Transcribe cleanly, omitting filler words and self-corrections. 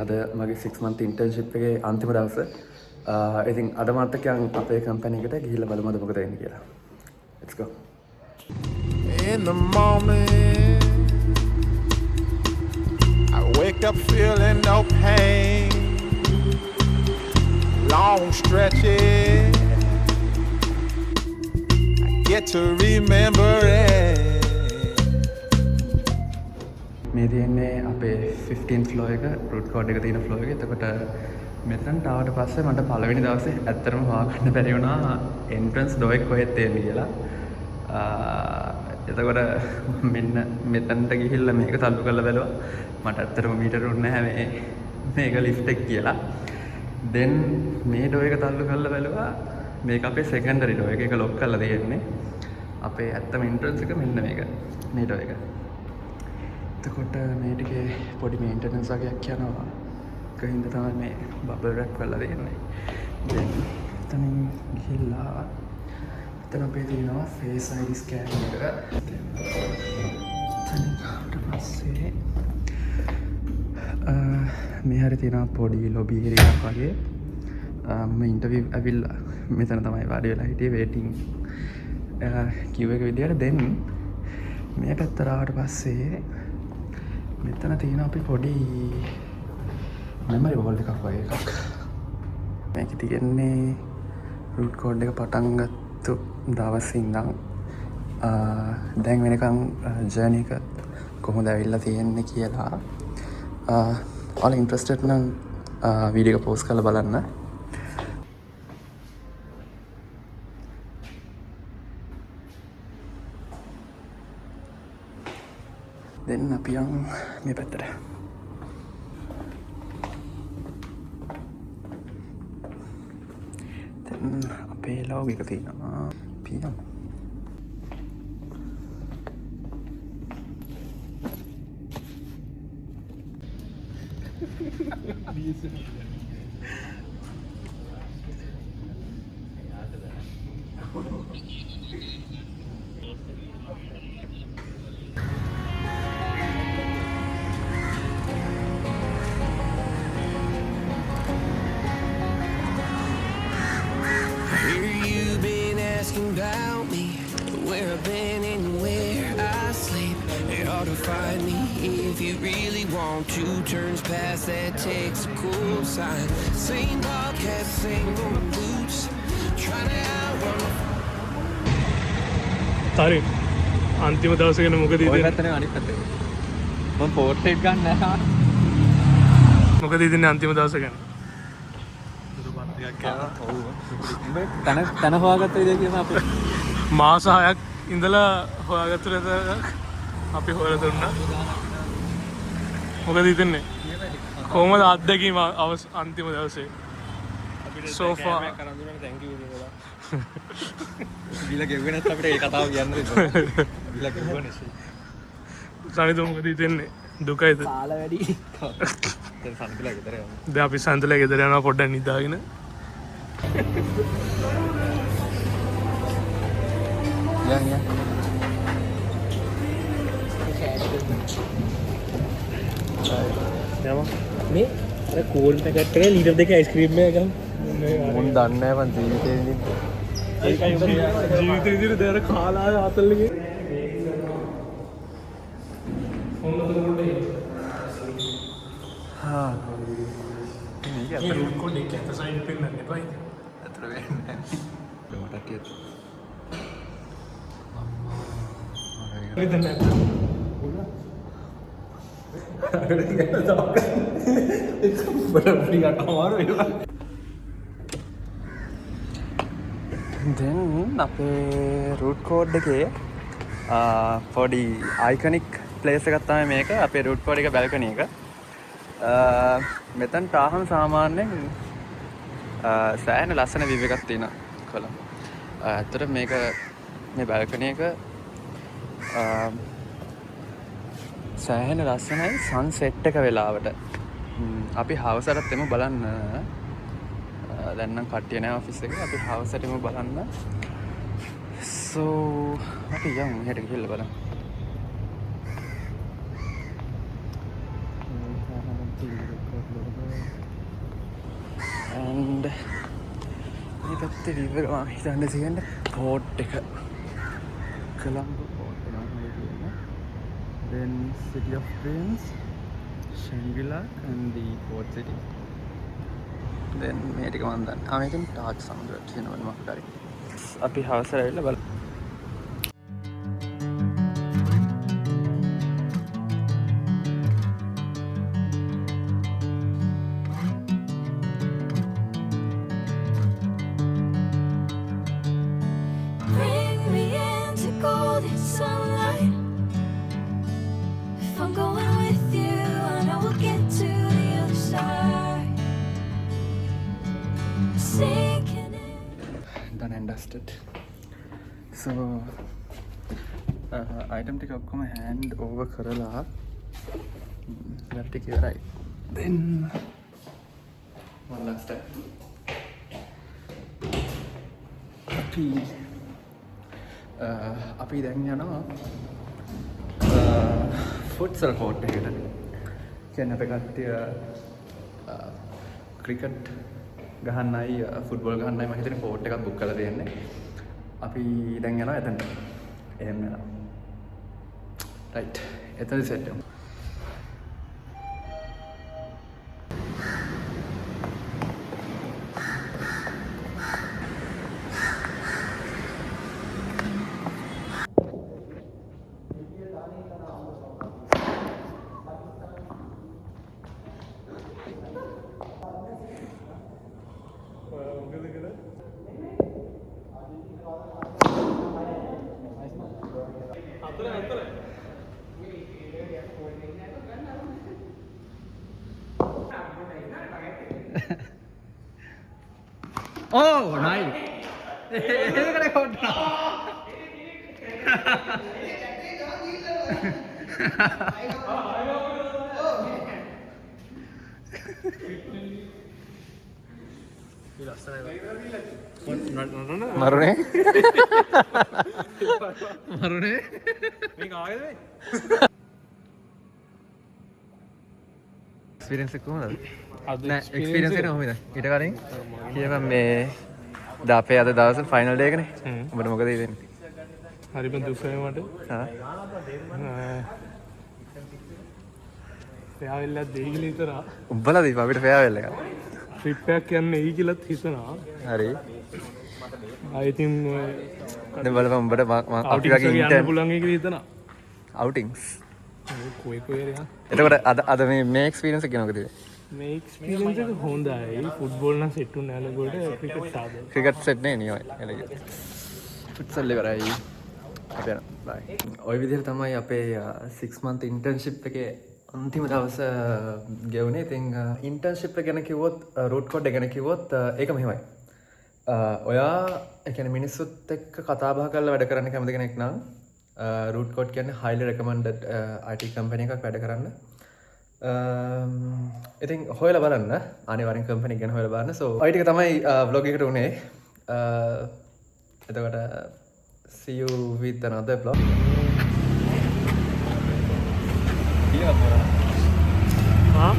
අද මගේ 6 month internship එකේ අන්තිම දවස. ඉතින් අද මාත් එක්ක අපේ කම්පැනි එකට ගිහිල්ලා බලමු අද මොකද වෙන්නේ කියලා. Let's go. In the morning, I wake up feeling no pain. Long stretches, I get to remember it. මේ තියෙන්නේ අපේ 15th floor එක root code එක තියෙන floor එක. එතකොට මෙතනට ආවට පස්සේ මට පළවෙනි දවසේ ඇත්තටම හොයාගන්න බැරි වුණා entrance door එක කොහෙද තියෙන්නේ කියලා. එතකොට මෙන්න මෙතනට ගිහිල්ලා මේක තල්ලු කරලා බැලුවා. මට ඇත්තටම මීටර උන්නේ නැහැ මේක lift එක කියලා. then මේ door එක තල්ලු කරලා බැලුවා. මේක අපේ secondary door එක. ඒක lock කරලා තියෙන්නේ. අපේ ඇත්තම entrance එක මෙන්න මේක. මේ door එක. එතකොට මේ ටිකේ පොඩි මේන්ටනන්ස් වගේක් යනවා. ඒකින්ද තමයි මේ බබල් රැප් කරලා දෙන්නේ. දැන් එතනින් ගිහිල්ලා එතන අපේ තියෙනවා ෆේස් ID ස්කෑන් එක. එතනින් ආවට පස්සේ මේ හැරි තියෙනවා පොඩි ලොබි ඒරියාවක් වගේ. මම ඉන්ටර්විව් ඇවිල්ලා මෙතන තමයි වාඩි වෙලා හිටියේ වේටින් queue එක විදියට. දැන් මේ පැත්තට ආවට පස්සේ මෙතන තියෙන අපි පොඩි මෙමරි වෝල් එකක් වගේ එකක්. මේක තියෙන්නේ root code එක පටන් ගත්තු දවසේ ඉඳන් දැන් වෙනකන් ජර්නි එක කොහොමද ඇවිල්ලා තියෙන්නේ කියලා ඔයාලා ඉන්ට්‍රෙස්ටඩ් නම් වීඩියෝ එක පෝස්ට් කරලා බලන්න. දැන් අපි යන් මේ පැත්තට. දැන් අපේ ලොග් එක තියෙනවා. අපි යමු. About me, where I've been and where I sleep. It's hard to find me if you really want to. Turns past that takes a cool sign. Same podcast, same old boots. Trying to outrun. Sorry, अंतिम दवस के मुझे दी थी. ඔය පැත්තනේ අනිත් පැත්තේ. මම පෝර්ට්‍රේට් ගන්න නැහැ. मुझे दी थी ने अंतिम दवस के. තන හොයාගත්ත විදිය කියම අපේ මාස 6ක් ඉඳලා හොයාගත්ත රට අපි හොයලා දුන්නා. මොකද හිතන්නේ? කොහොමද අත්දැකීම අන්තිම දවසේ? so far කරන් දුන්නානේ thank you කියලා. බිලා ගෙව්වේ නැත්නම් අපිට ඒ කතාව කියන්න දෙන්න. බිලා ගෙව්වනේ. සනිත මොකද හිතන්නේ? දුකයිද? කාල වැඩි. දැන් සන්තලා ගෙදර යනවා. දැන් අපි සන්තලා ගෙදර යනවා පොඩ්ඩක් නිදාගෙන. Yeah. මේ අර කෝල් පැකට් එකේ ලීටර් දෙක අයිස්ක්‍රීම් එකක් ගමු. මුන් දන්නේ නැහැ මං ජීවිතේ ඉන්නේ. ඒකයි ජීවිතේ විදිහට දැන් කාලා ආතල්ලගේ. හා. මේක රූට් කෝඩ් එක ඇත්ත සයින් පෙන්නන්න එපා. අතර වෙන්නේ. මට ටියත්. ඉතින් නැත්නම් දැන් අපේ රූට් කෝඩ් එකේ පොඩි අයිකනික් ප්ලේස් එකක් තමයි මේක. අපේ රූට් කෝඩ් එක බැල්කනි එක. මෙතනට ආවම සාමාන්‍යයෙන් සෑහෙන ලස්සන view එකක් තියෙනවා කොළඹ. ඇත්තට මේක මේ බැල්කනි එක සෑහෙන ලස්සනයි සන්සෙට් එක වෙලාවට. අපි හවස එකත් එමු බලන්න. දැන් නම් කට්ටිය නැහැ ඔෆිස් එකේ. අපි හවස එකත් එමු බලන්න. so අපි යමු මෙහෙට ගිහිල්ලා බලමු. and මේ පැත්තේ රිවර් මම හිතන්නේ තියෙන්නේ පෝට් එක කොළඹ පෝට් එක තමයි තියෙන්නේ then city of dreams Shangri-La and the port city then මේ ටික මම දන්නවා මේකෙන් ටාක් සමුද්‍රය තියෙනවා මොකක් හරි අපි හවස ඇවිල්ලා බලමු Bring me into golden sunlight. If I'm going with you, I know we'll get to the other side. Sinking in. done and dusted so item ටික ඔක්කොම hand over කරලා that ටික ඉවරයි then one last time අපි දැන් යනවා ෆුට්සල් coat එකට කියන්නේ අපේ කට්ටිය ක්‍රිකට් ගහන්නයි ෆුට්බෝල් ගහන්නයි මම හිතන්නේ කෝට් එකක් බුක් කරලා දෙන්නේ අපි දැන් යනවා එතනට එහෙම යනවා රයිට් එතනදි සෙට් වෙමු Oh, nice. Look at that. Marune? Marune? Experience එක කොහොමද? නෑ experience එක කොහොමද? ඊට කලින් කියපම් මේ දාපේ අද දවසේ ෆයිනල් ඩේ එකනේ. ඔබට මොකද හිතෙන්නේ? හරිම දුකයි මට. හා. ෆෙයාවෙල්ලා දෙයි කියලා හිතනවා. උඹලා දීප අපිට ෆෙයාවෙල් එක. ට්‍රිප් එකක් යන්න එයි කියලාත් හිතනවා. හරි. I think දැන් බලපන් උඹට මම අපි වගේ යන්න ඉන්ටර්න් පුළුවන් කියලා හිතනවා. outings. කොයි කොහෙරියා. එතකොට අද මේ experience එක මොකද? මේ එක්ස්පීරියන්ස් එක හොඳයි. ෆුට්බෝල් නම් සෙට් උනේ නැලකොට ක්‍රිකට් සාදේ. ක්‍රිකට් සෙට් නේ නියම එළග. ෆුට්සල් ඉවරයි. අපි යනවා. බයි. ওই විදිහට තමයි අපේ 6 month internship එකේ අන්තිම දවස ගෙවුනේ. ඉතින් internship එක ගැන කිව්වොත් root code එක ගැන කිව්වොත් ඒක මෙහෙමයි. ඔයා ඒ කියන්නේ මිනිස්සුත් එක්ක කතා බහ කරලා වැඩ කරන්න කැමති කෙනෙක් නම් root code කියන්නේ highly recommended IT company එකක් වැඩ කරන්න. ඉතින් හොයලා බලන්න අනිවාර්යෙන් කම්පැනි ගැන හොයලා බලන්න. so ඔය ටික තමයි vlog එකට උනේ. එතකොට see you with another vlog. හා?